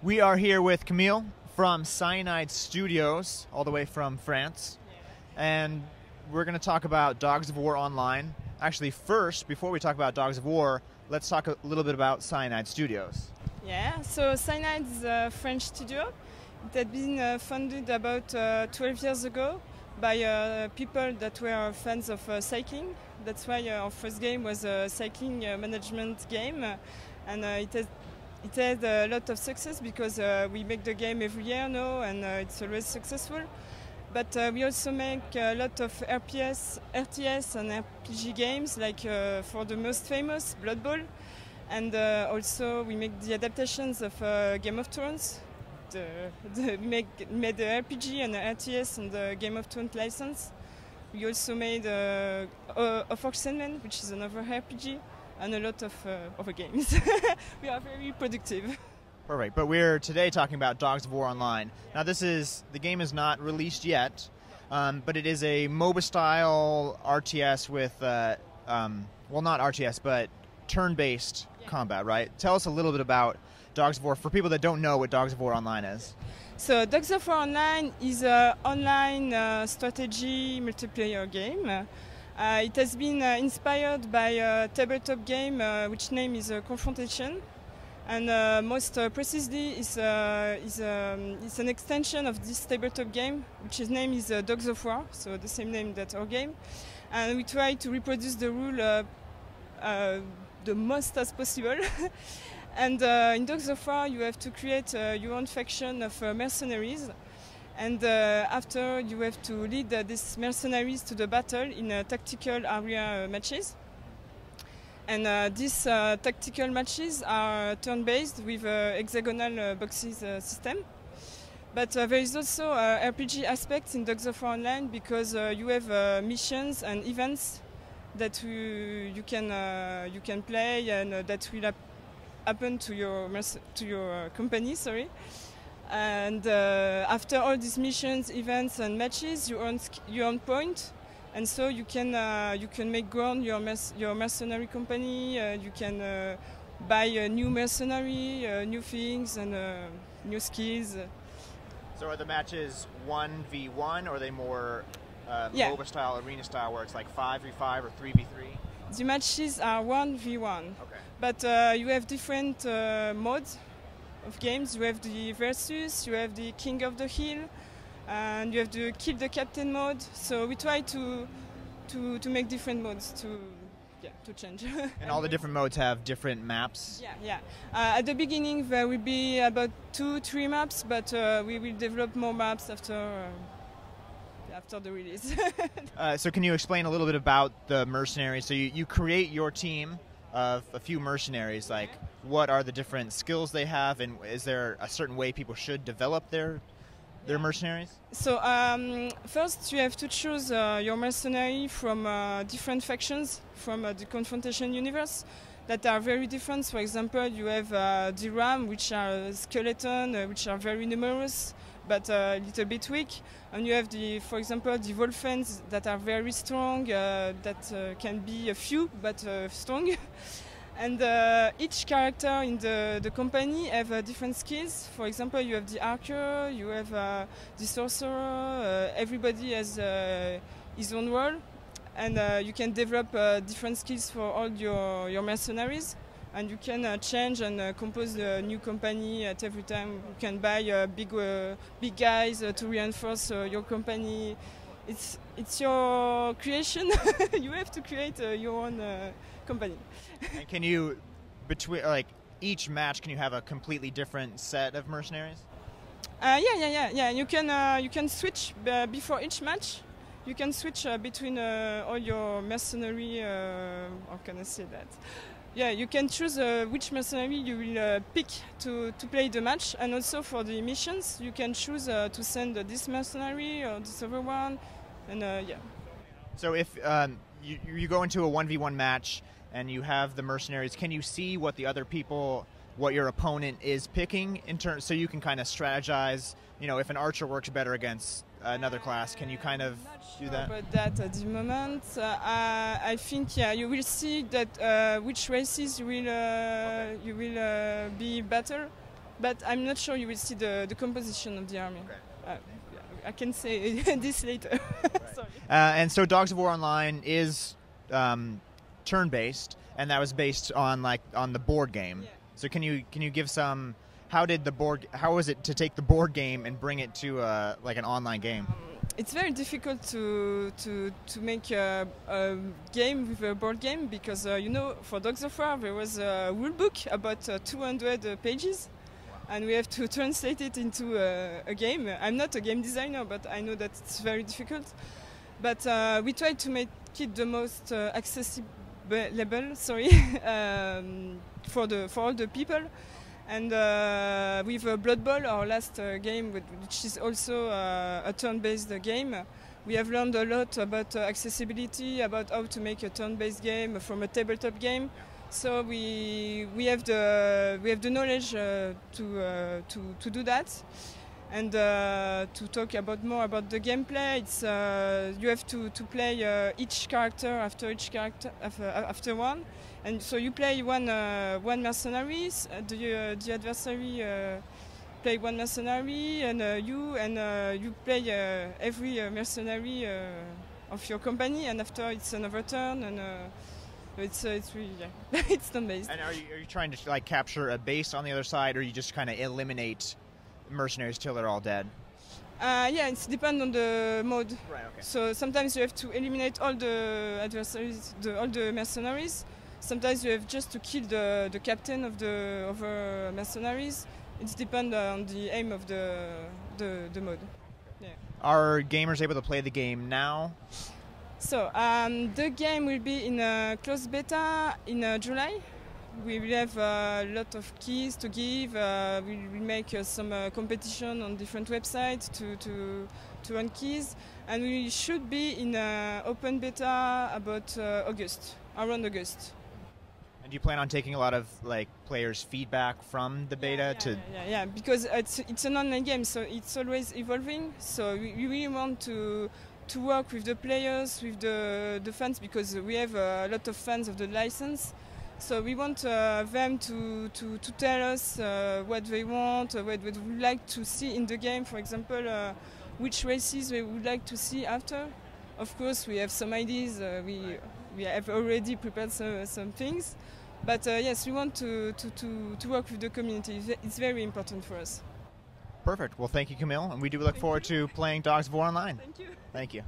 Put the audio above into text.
We are here with Camille from Cyanide Studios, all the way from France. And we're going to talk about Dogs of War Online. Actually, first, before we talk about Dogs of War, let's talk a little bit about Cyanide Studios. Yeah, so Cyanide is a French studio. It had been founded about 12 years ago by people that were fans of cycling. That's why our first game was a cycling management game. And it had a lot of success because we make the game every year now and it's always successful. But we also make a lot of RTS and RPG games, like for the most famous, Blood Bowl. And also we make the adaptations of Game of Thrones. We made the RPG and the RTS and the Game of Thrones license. We also made of Oxenman, which is another RPG, and a lot of other games. We are very productive. Perfect. But we're today talking about Dogs of War Online. Now, the game is not released yet, but it is a MOBA-style RTS with, well, not RTS, but turn-based combat, right? Tell us a little bit about Dogs of War for people that don't know what Dogs of War Online is. So, Dogs of War Online is an online strategy multiplayer game. It has been inspired by a tabletop game which name is Confrontation. And most precisely, it's an extension of this tabletop game, which his name is Dogs of War, so the same name that our game. And we try to reproduce the rule the most as possible. And in Dogs of War, you have to create your own faction of mercenaries. And after, you have to lead these mercenaries to the battle in tactical area matches. And these tactical matches are turn-based with hexagonal boxes system. But there is also RPG aspects in Dogs of War Online because you have missions and events that you can play and that will happen to your company. Sorry. And after all these missions, events, and matches, you earn points. And so you can make ground your mercenary company. You can buy a new mercenary, new things, and new skills. So are the matches 1v1, or are they more MOBA style, arena style, where it's like 5v5 or 3v3? The matches are 1v1. Okay. But you have different modes of games. You have the versus, you have the King of the Hill, and you have to kill the captain mode. So we try to make different modes to change. And all the different modes have different maps? Yeah. At the beginning there will be about 2-3 maps, but we will develop more maps after the release. So can you explain a little bit about the mercenaries? So you create your team of a few mercenaries. Like, what are the different skills they have, and is there a certain way people should develop their mercenaries? So first you have to choose your mercenary from different factions from the Confrontation universe that are very different. For example, you have the Ram, which are skeleton, which are very numerous but a little bit weak, and you have for example, the Wolfens that are very strong, that can be a few but strong. And each character in the company have different skills. For example, you have the archer, you have the sorcerer. Everybody has his own role, and you can develop different skills for all your mercenaries. And you can change and compose a new company at every time. You can buy big guys to reinforce your company. It's your creation. You have to create your own company. And can you, between each match, can you have a completely different set of mercenaries? Yeah. You can switch before each match. You can switch between all your mercenary. How can I say that? Yeah, you can choose which mercenary you will pick to play the match, and also for the missions, you can choose to send this mercenary or this other one, and yeah. So if you go into a 1v1 match and you have the mercenaries, can you see what what your opponent is picking so you can kind of strategize? You know, if an archer works better against another class, can you kind of do that? About that at the moment, I think you will see that which races you will be better but I'm not sure you will see the composition of the army. Okay. I can say this later. Right. Sorry. And so Dogs of War Online is turn-based, and that was based on the board game. Yeah. So can you give some? How was it to take the board game and bring it to an online game? It's very difficult to make a game with a board game because for Dogs of War there was a rule book about 200 pages, and we have to translate it into a game. I'm not a game designer, but I know that it's very difficult. But we try to make it the most accessible, for all the people. And with Blood Bowl, our last game, which is also a turn-based game, we have learned a lot about accessibility, about how to make a turn-based game from a tabletop game. So we have the knowledge to do that, and to talk more about the gameplay. It's you have to play each character after one. And so you play one mercenary, the adversary play one mercenary, and you play every mercenary of your company, and after it's another turn, and it's really it's turn-based. And are you trying to capture a base on the other side, or you just kind of eliminate mercenaries till they're all dead? Yeah, it depends on the mode. Right. Okay. So sometimes you have to eliminate all the adversaries, all the mercenaries. Sometimes you have just to kill the captain of the other mercenaries. It depends on the aim of the mode. Yeah. Are gamers able to play the game now? So the game will be in a closed beta in July. We will have a lot of keys to give. We will make some competition on different websites to earn keys, and we should be in open beta about around August. And do you plan on taking a lot of players' feedback from the beta Yeah, because it's an online game, so it's always evolving. So we really want to work with the players, with the fans, because we have a lot of fans of the license. So we want them to tell us what they want, what they would like to see in the game. For example, which races they would like to see after. Of course, we have some ideas. We have already prepared some things. But yes, we want to work with the community. It's very important for us. Perfect. Well, thank you, Camille, and we do look forward to playing Dogs of War Online. Thank you. Thank you.